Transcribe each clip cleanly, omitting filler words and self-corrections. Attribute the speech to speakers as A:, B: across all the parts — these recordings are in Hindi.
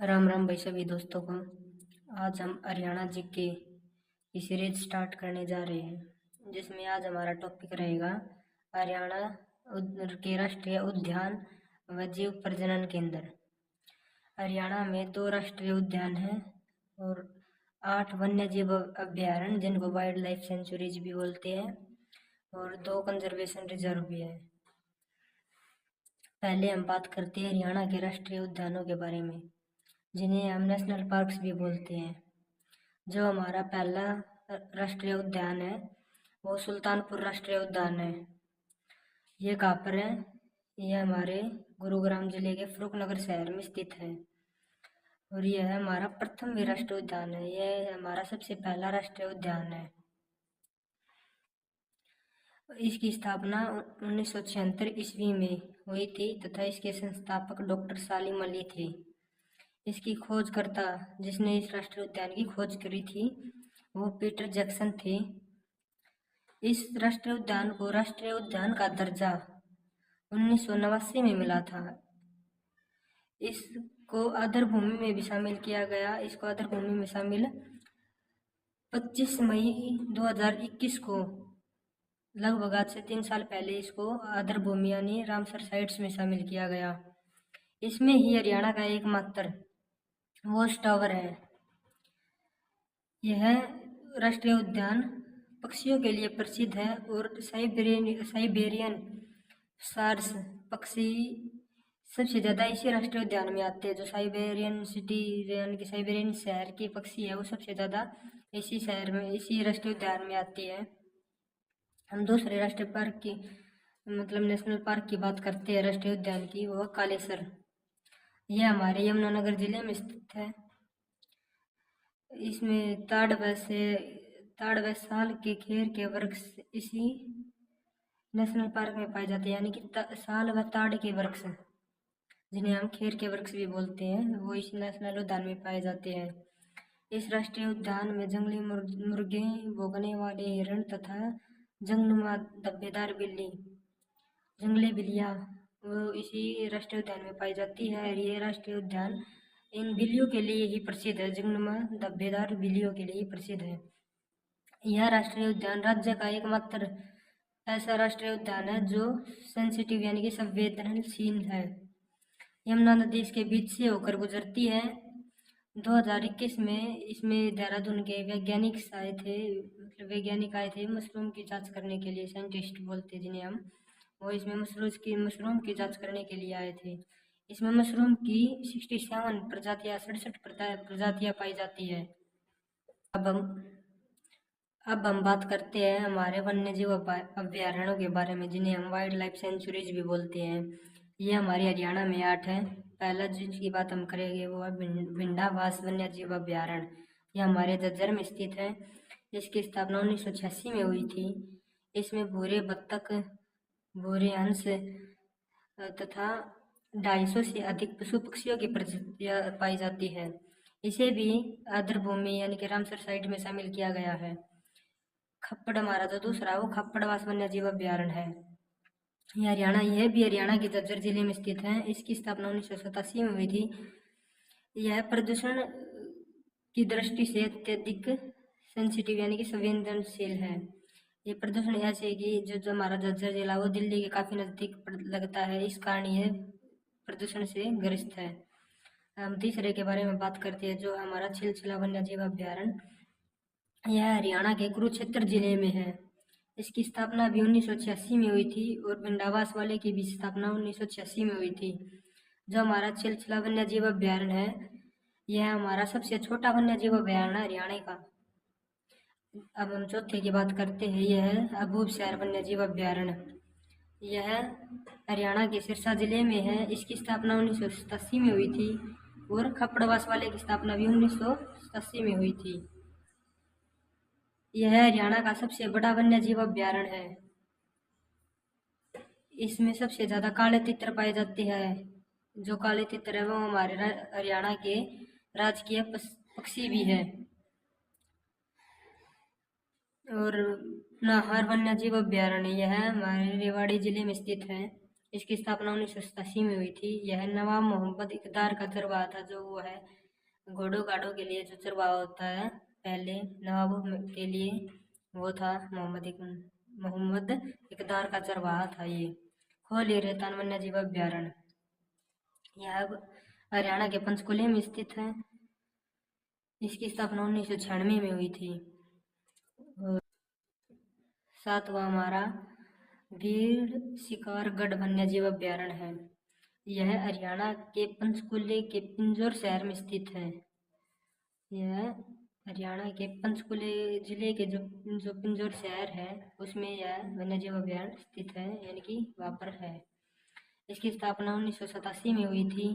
A: राम राम भाई सभी दोस्तों को। आज हम हरियाणा जी की सीरीज स्टार्ट करने जा रहे हैं, जिसमें आज हमारा टॉपिक रहेगा हरियाणा के राष्ट्रीय उद्यान व जीव प्रजनन केंद्र। हरियाणा में 2 राष्ट्रीय उद्यान हैं और 8 वन्य जीव अभ्यारण्य, जिनको वाइल्ड लाइफ सेंचुरीज भी बोलते हैं, और 2 कंजर्वेशन रिजर्व भी है। पहले हम बात करते हैं हरियाणा के राष्ट्रीय उद्यानों के बारे में, जिन्हें हम नेशनल पार्क्स भी बोलते हैं। जो हमारा पहला राष्ट्रीय उद्यान है वो सुल्तानपुर राष्ट्रीय उद्यान है। ये कहाँ पर है? ये हमारे गुरुग्राम जिले के फरुखनगर शहर में स्थित है और यह हमारा प्रथम भी राष्ट्रीय उद्यान है। यह हमारा सबसे पहला राष्ट्रीय उद्यान है। इसकी स्थापना 1976 ईस्वी में हुई थी तथा इसके संस्थापक डॉक्टर सालिम अली थे। इसकी खोजकर्ता जिसने इस राष्ट्रीय उद्यान की खोज करी थी वो पीटर जैक्सन थे। इस राष्ट्रीय उद्यान को राष्ट्रीय उद्यान का दर्जा 1989 में मिला था। इसको आर्द्रभूमि में भी शामिल किया गया। इसको आर्द्रभूमि में शामिल 25 मई 2021 को, लगभग आज से 3 साल पहले, इसको आर्द्रभूमि यानी रामसर साइट्स में शामिल किया गया। इसमें ही हरियाणा का एकमात्र वॉच टावर है। यह राष्ट्रीय उद्यान पक्षियों के लिए प्रसिद्ध है और साइबेरियन सार्स पक्षी सबसे ज़्यादा इसी राष्ट्रीय उद्यान में आते हैं। जो साइबेरियन सिटी यानी कि साइबेरियन शहर के पक्षी है वो सबसे ज़्यादा इसी शहर में, इसी राष्ट्रीय उद्यान में आती है। हम दूसरे राष्ट्रीय पार्क की मतलब नेशनल पार्क की बात करते हैं राष्ट्रीय उद्यान की, वो कालेसर। यह हमारे यमुनानगर जिले में स्थित है। इसमें ताड़ व साल के खेर के वृक्ष इसी नेशनल पार्क में पाए जाते हैं, यानी कि साल व ताड़ के वृक्ष, जिन्हें हम खेर के वृक्ष भी बोलते हैं, वो इस नेशनल उद्यान में पाए जाते हैं। इस राष्ट्रीय उद्यान में जंगली मुर्गे, भौंकने वाले हिरण तथा जंगनुमा धब्बेदार बिल्ली, जंगली बिल्लियाँ, वो इसी राष्ट्रीय उद्यान में पाई जाती है। और ये राष्ट्रीय उद्यान इन बिल्लियों के लिए ही प्रसिद्ध है, जंगनुमा धब्बेदार बिल्लियों के लिए ही प्रसिद्ध है। यह राष्ट्रीय उद्यान राज्य का एकमात्र ऐसा राष्ट्रीय उद्यान है जो सेंसिटिव यानी कि संवेदनशील है। यमुना नदी इसके बीच से होकर गुजरती है। 2021 में इसमें देहरादून के वैज्ञानिक आए थे मशरूम की जांच करने के लिए, साइंटिस्ट बोलते जिन्हें हम, वो इसमें मशरूम की जांच करने के लिए आए थे। इसमें मशरूम की 67 प्रजातियां 67 प्रजातियां पाई जाती है। अब हम बात करते हैं हमारे वन्य जीव अभ्यारण्यों के बारे में, जिन्हें हम वाइल्ड लाइफ सेंचुरीज भी बोलते हैं। ये हमारे हरियाणा में 8 है। पहला जिसकी बात हम करेंगे वो है भिंडावास वन्य जीव अभ्यारण्य। यह हमारे झज्जर में स्थित है। इसकी स्थापना 1986 में हुई थी। इसमें भूरे बत्तख, भूरे हंस तथा 250 से अधिक पशु पक्षियों की प्रजातियां पाई जाती है। इसे भी आर्द्रभूमि यानी कि रामसर साइट में शामिल किया गया है। खप्पड़ हमारा जो दूसरा है वो खप्पड़वास वन्य जीव अभ्यारण्य है। यह भी हरियाणा के झज्जर जिले में स्थित है। इसकी स्थापना 1987 में हुई थी। यह प्रदूषण की दृष्टि से अत्यधिक सेंसिटिव यानी कि संवेदनशील है। ये प्रदूषण ऐसे है कि जो हमारा झज्जर जिला वो दिल्ली के काफी नजदीक लगता है, इस कारण यह प्रदूषण से ग्रस्त है। हम तीसरे के बारे में बात करते हैं जो हमारा छिलछिला वन्य जीव अभ्यारण्य। यह हरियाणा के कुरुक्षेत्र जिले में है। इसकी स्थापना भी 1986 में हुई थी और भिंडावास वाले की भी स्थापना 1986 में हुई थी। जो हमारा छिलछिला वन्य जीव अभ्यारण्य है यह हमारा सबसे छोटा वन्य जीव अभ्यारण्य हरियाणा का। अब हम चौथे की बात करते हैं। यह है अबूझशहर वन्य जीव अभ्यारण्य। यह हरियाणा के सिरसा जिले में है। इसकी स्थापना 1987 में हुई थी और खप्पड़वास वाले की स्थापना भी 1987 में हुई थी। यह हरियाणा का सबसे बड़ा वन्य जीव अभ्यारण्य है। इसमें सबसे ज्यादा काले तितर पाए जाते हैं। जो काले तितर है वो हमारे हरियाणा के राजकीय पक्षी भी है। और नाहर वन्य जीव अभ्यारण्य यह हमारे रेवाड़ी जिले में स्थित है। इसकी स्थापना 1987 में हुई थी। यह नवाब मोहम्मद इकदार का चरवाहा था, जो वो है घोड़ों गाड़ों के लिए जो चरवाहा होता है पहले नवाबों के लिए, वो था मोहम्मद इकदार का चरवाहा था ये। खोली रेतान वन्य जीव अभ्यारण्य, यह अब हरियाणा के पंचकुले में स्थित है। इसकी स्थापना 1996 में हुई थी। और सातवां हमारा भीड़ शिकारगढ़ वन्यजीव अभ्यारण्य है। यह हरियाणा के पंचकुले के पिंजौर शहर में स्थित है। यह हरियाणा के पंचकुले जिले के जो पिंजौर शहर है उसमें यह वन्यजीव अभ्यारण्य स्थित है, यानी कि वहाँ पर है। इसकी स्थापना 1987 में हुई थी।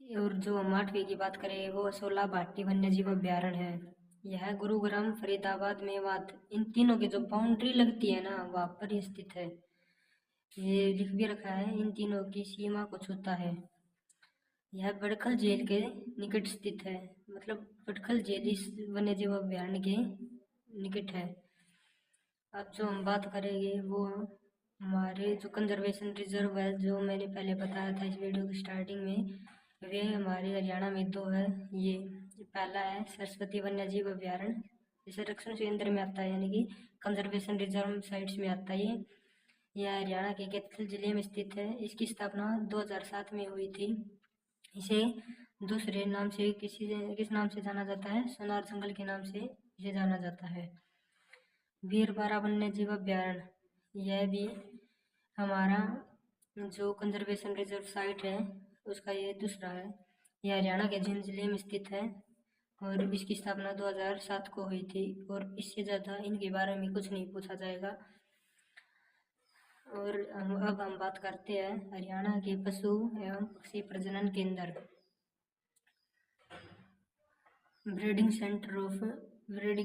A: और जो हम 8वीं की बात करें वो सोला भाटी वन्यजीव अभ्यारण्य है। यह गुरुग्राम, फरीदाबाद, मेवात, इन तीनों की जो बाउंड्री लगती है ना वहाँ पर ही स्थित है। ये लिख भी रखा है, इन तीनों की सीमा को छूता है। यह बड़खल झील के निकट स्थित है, मतलब बड़खल झील इस वन्यजीव अभ्यारण्य के निकट है। अब जो हम बात करेंगे वो हमारे जो कंजर्वेशन रिजर्व है, जो मैंने पहले बताया था इस वीडियो की स्टार्टिंग में, वे हमारे हरियाणा में 2 है। ये पहला है सरस्वती वन्यजीव अभ्यारण्य, ये संरक्षण केंद्र में आता है, यानी कि कंजर्वेशन रिजर्व साइट्स में आता है। यह हरियाणा के कैथल जिले में स्थित है। इसकी स्थापना 2007 में हुई थी। इसे दूसरे नाम से किस नाम से जाना जाता है? सोनार जंगल के नाम से इसे जाना जाता है। वीरबारा वन्यजीव अभ्यारण्य, यह भी हमारा जो कंजर्वेशन रिजर्व साइट है उसका ये दूसरा है। यह हरियाणा के जींद जिले में स्थित है और इसकी स्थापना 2007 को हुई थी। और इससे ज़्यादा इनके बारे में कुछ नहीं पूछा जाएगा। और अब हम बात करते हैं हरियाणा के पशु एवं पक्षी प्रजनन केंद्र। Breeding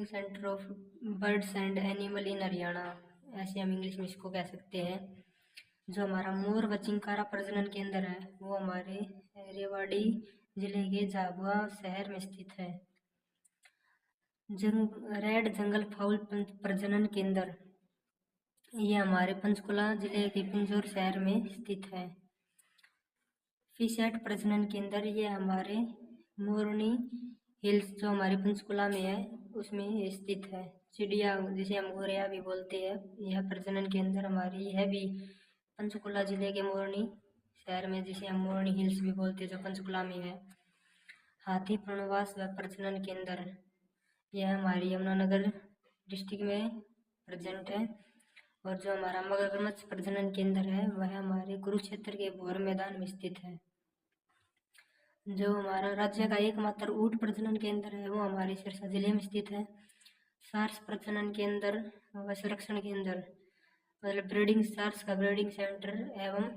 A: centre of birds and animal in Haryana, ऐसे हम इंग्लिश में इसको कह सकते हैं। जो हमारा मोर व चिंकारा प्रजनन केंद्र है वो हमारे रेवाड़ी जिले के झाबुआ शहर में स्थित है। रेड जंगल फाउल प्रजनन केंद्र, ये हमारे पंचकुला जिले के पिंजौर शहर में स्थित है। फिशेट प्रजनन केंद्र, ये हमारे मोरनी हिल्स जो हमारे पंचकुला में है उसमें स्थित है। चिड़िया जिसे हम गोरैया भी बोलते हैं, यह प्रजनन केंद्र हमारी यह भी पंचकुला जिले के मोरनी शहर में, जिसे हम मोरनी हिल्स भी बोलते हैं, जो पंचकुला में है। हाथी पुनर्वास व प्रजनन केंद्र, यह हमारी यमुनानगर डिस्ट्रिक्ट में प्रेजेंट है। और जो हमारा मगरमच्छ प्रजनन केंद्र है वह हमारे कुरुक्षेत्र के भौर मैदान में स्थित है। जो हमारा राज्य का एकमात्र ऊंट प्रजनन केंद्र है वो हमारे सिरसा जिले में स्थित है। सार्स प्रजनन केंद्र व संरक्षण केंद्र, मतलब ब्रीडिंग सार्स का ब्रीडिंग सेंटर एवं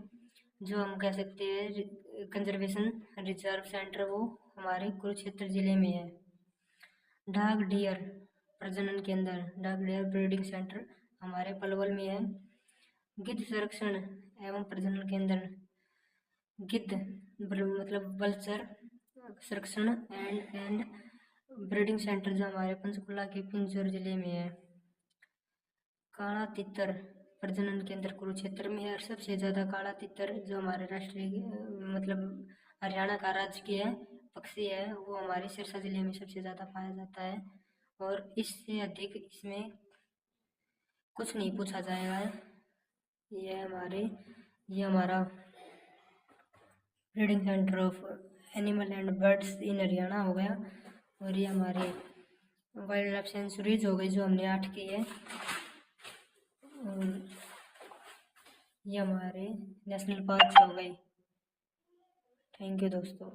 A: जो हम कह सकते हैं कंजर्वेशन रिजर्व सेंटर, वो हमारे कुरुक्षेत्र जिले में है। डाक डियर प्रजनन केंद्र, डाक डियर ब्रीडिंग सेंटर हमारे पलवल में है। गिद्ध संरक्षण एवं प्रजनन केंद्र, गिद्ध मतलब वल्चर संरक्षण एंड ब्रीडिंग सेंटर जो हमारे पंचकुला के पिंजौर जिले में है। काला तितर प्रजनन केंद्र कुरुक्षेत्र में है। और सबसे ज़्यादा काला तितर जो हमारे राष्ट्रीय मतलब हरियाणा का राजकीय पक्षी है वो हमारे सिरसा जिले में सबसे ज़्यादा पाया जाता है। और इससे अधिक इसमें कुछ नहीं पूछा जाएगा। ये हमारा breeding centre of animal and birds in Haryana हो गया। और ये हमारे वाइल्ड लाइफ सेंचुरीज हो गई जो हमने 8 की है। और ये हमारे नेशनल पार्क हो गए। थैंक यू दोस्तों।